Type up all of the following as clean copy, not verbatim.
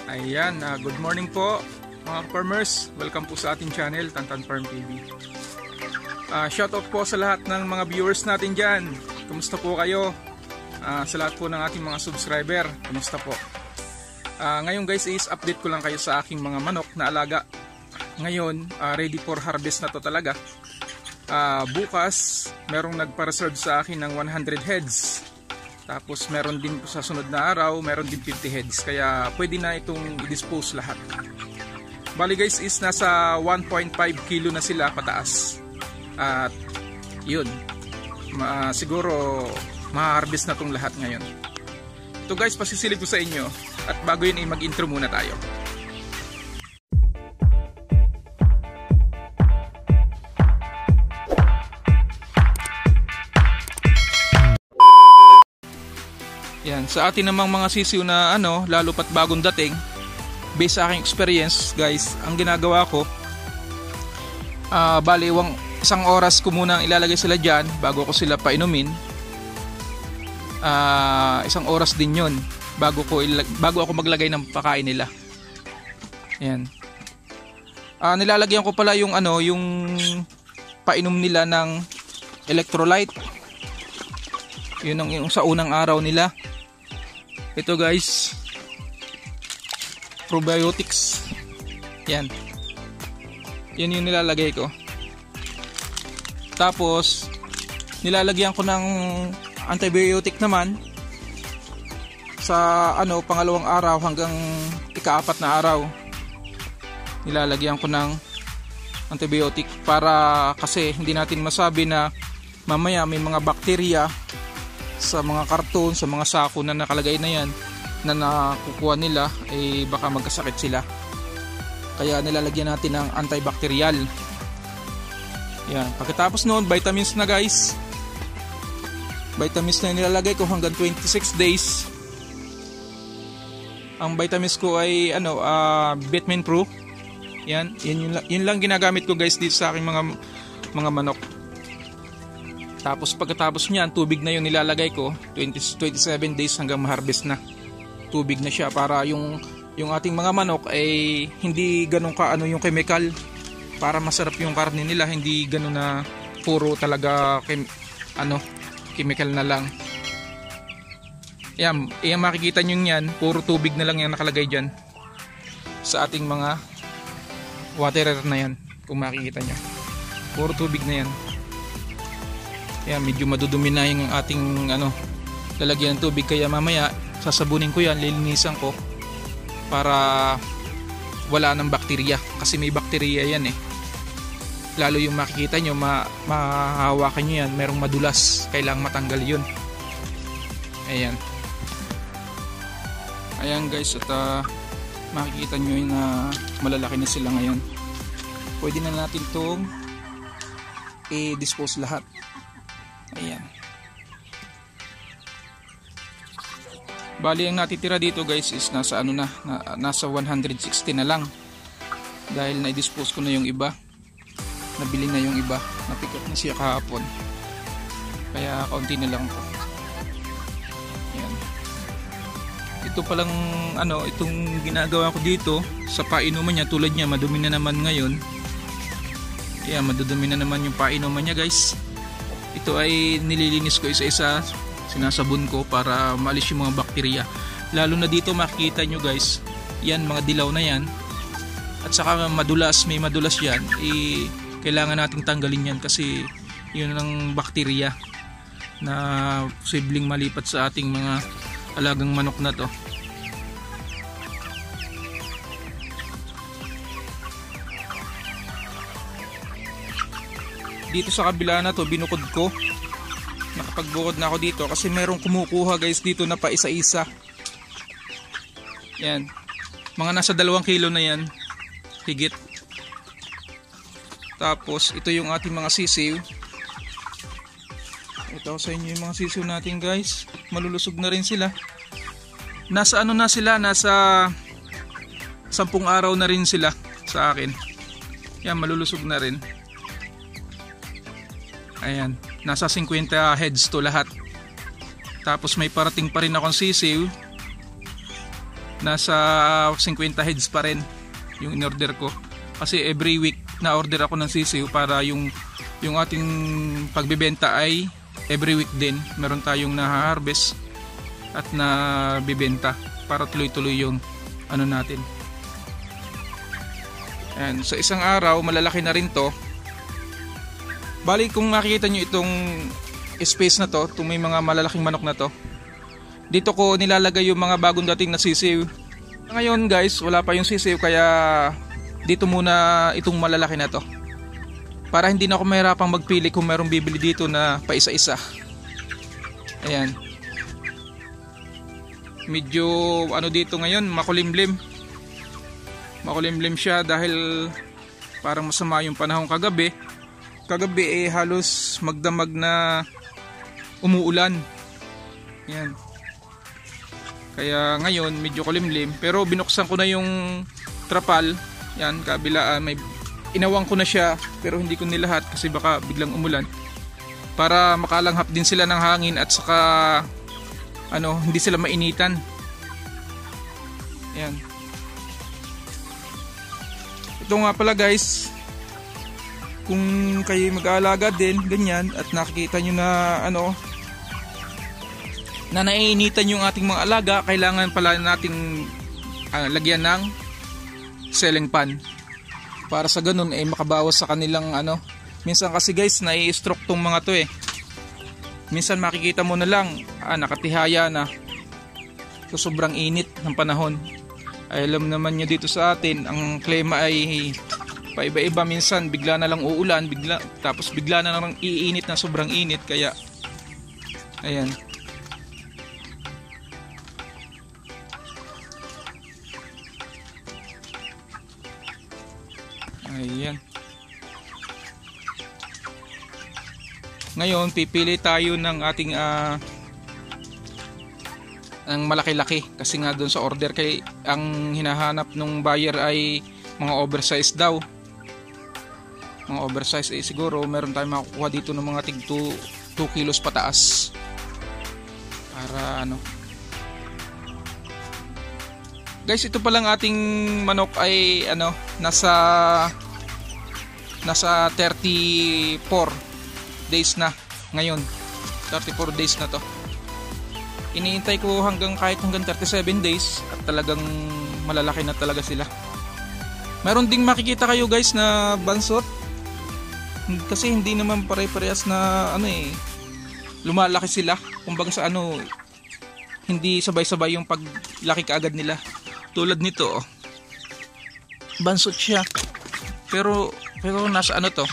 Ayan, good morning po mga farmers. Welcome po sa ating channel, Tantan Farm TV. Shoutout po sa lahat ng mga viewers natin dyan. Kumusta po kayo? Sa lahat po ng ating mga subscriber, kumusta po? Ngayon guys is update ko lang kayo sa aking mga manok na alaga. Ngayon, ready for harvest na to talaga. Bukas, merong nagpa-reserve sa akin ng 100 heads. Tapos meron din sa sunod na araw, meron din 50 heads. Kaya pwede na itong i-dispose lahat. Bali guys is nasa 1.5 kilo na sila pataas. At yun, siguro ma-harvest na itong lahat ngayon. Ito guys, pasisilip ko sa inyo. At bago yun mag-intro muna tayo. Yan, sa atin namang mga sisiw na lalo pat bagong dating, based sa aking experience guys, ang ginagawa ko, bali isang oras ko muna ilalagay sila dyan bago ko sila painumin. Isang oras din yun bago ako maglagay ng pakain nila. Yan. Nilalagyan ko pala yung painom nila ng electrolyte. Yun ang sa unang araw nila. Ito guys, probiotics. Yan. Yan yung nilalagay ko. Tapos nilalagyan ko ng antibiotic naman sa pangalawang araw hanggang ika-4 na araw. Nilalagyan ko ng antibiotic para kasi hindi natin masabi na mamaya may mga bakterya sa mga karton, sa mga sako na nakalagay na yan na nakukuha nila, baka magkasakit sila. Kaya nilalagyan natin ng antibacterial. Yan. Pagkatapos noon, vitamins na guys. Vitamins na nilalagay ko hanggang 26 days. Ang vitamins ko ay Vitamin Pro. Yan. Yun lang ginagamit ko guys dito sa aking mga manok. Tapos pagkatapos niyan, tubig na yung nilalagay ko, 27 days hanggang ma-harvest na. Tubig na siya para yung ating mga manok ay hindi ganun yung chemical, para masarap yung karne nila, hindi ganun na puro talaga chemical na lang. Yan, makikita nyo yan, puro tubig na lang yung nakalagay dyan sa ating mga waterer na yan. Kung makikita nyo, puro tubig na yan. Yan, medyo madudumi na yung ating lalagyan ng tubig, kaya mamaya sasabunin ko yan, lilinisan ko para wala ng bakterya, kasi may bakterya yan lalo yung makikita nyo, mahahawakan nyo yan, merong madulas, kailangang matanggal yun. Ayan guys, at makikita nyo na malalaki na sila ngayon. Pwede na natin itong i-dispose lahat. Ayan. Bali ang natitira dito guys is nasa nasa 160 na lang. Dahil na-dispose ko na yung iba. Nabili na yung iba. Na-pick up na siya kahapon. Kaya kaunti na lang po. Ayan. Ito palang itong ginagawa ko dito sa painuman niya, tulad niya madumi na naman ngayon. Kaya madudumi na naman yung painuman niya guys. Ito ay nililinis ko isa-isa, sinasabon ko para maalis yung mga bakterya. Lalo na dito makikita nyo guys, yan mga dilaw na yan. At saka madulas, may madulas yan, kailangan nating tanggalin yan kasi yun ang bakterya na posibleng malipat sa ating mga alagang manok na to. Dito sa kabila na to, binukod ko. Nakapagbukod na ako dito kasi merong kumukuha guys dito na pa isa-isa. Yan. Mga nasa 2 kilo na yan. Higit. Tapos ito yung ating mga sisiw. Ito sa inyo yung mga sisiw natin guys. Malulusog na rin sila. Nasa na sila? Nasa 10 araw na rin sila sa akin. Yan, malulusog na rin. Ayan, nasa 50 heads to lahat. Tapos may parating pa rin akong sisiw nasa 50 heads pa rin yung in-order ko. Kasi every week na order ako ng sisiw para yung ating pagbebenta ay every week din. Meron tayong na-harvest at nabibenta para tuloy-tuloy yung ano natin. Ayan, sa isang araw malalaki na rin to. Bali kung makikita nyo itong space na to, itong may mga malalaking manok na to, dito ko nilalagay yung mga bagong dating na sisiw. Ngayon guys, wala pa yung sisiw kaya dito muna itong malalaki na to. Para hindi na ako mahirapang magpili kung mayroong bibili dito na pa isa-isa. Ayan. Medyo ano dito ngayon, makulimlim. Makulimlim siya dahil parang masama yung panahon kagabi. Kagabi halos magdamag na umuulan. Yan. Kaya ngayon medyo kulimlim, pero binuksan ko na yung trapal. Yan, kabilaan may inawang ko na siya pero hindi ko nilahat kasi baka biglang umulan. Para makalanghap din sila ng hangin at saka hindi sila mainitan. Yan. Ito nga pala guys, kung kayo mag-aalaga din ganyan at nakikita nyo na na naiinitan yung ating mga alaga, kailangan pala nating lagyan ng ceiling fan para sa ganun makabawas sa kanilang minsan kasi guys nai-stroke tong mga to minsan makikita mo na lang nakatihaya na so sobrang init ng panahon. Ay, alam naman nyo dito sa atin ang klima ay paiba-iba, minsan bigla na lang uulan, tapos bigla na lang iinit na sobrang init, kaya ayan. Ayan. Ngayon pipili tayo ng ating ang malaki-laki kasi nga doon sa order kay ang hinahanap nung buyer ay mga oversize daw. Mga oversize siguro meron tayong makukuha dito ng mga tig 2 kilos pataas. Para Guys, ito palang ating manok ay nasa 34 days na ngayon. 34 days na to. Iniintay ko kahit hanggang 37 days at talagang malalaki na talaga sila. Meron ding makikita kayo guys na bansot. Kasi hindi naman pare-parehas na lumalaki sila. Kumbaga sa hindi sabay-sabay yung paglaki kaagad nila. Tulad nito bansot siya. Pero nasa to?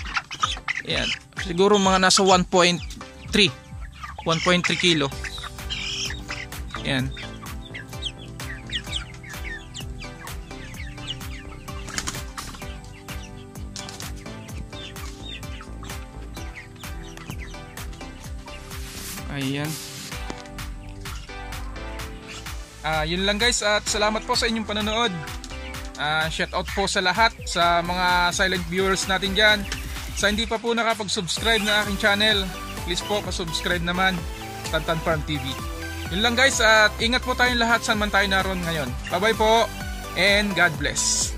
Ayan. Siguro mga nasa 1.3 kilo. Ayan. Ayan. Yun lang guys, at salamat po sa inyong panonood. Shout out po sa lahat sa mga silent viewers natin dyan. Sa hindi pa po nakapag-subscribe na aking channel, please po pa-subscribe naman, Tantan Farm TV. Yun lang guys, at ingat po tayong lahat saan man tayo naroon ngayon. Bye bye po and God bless.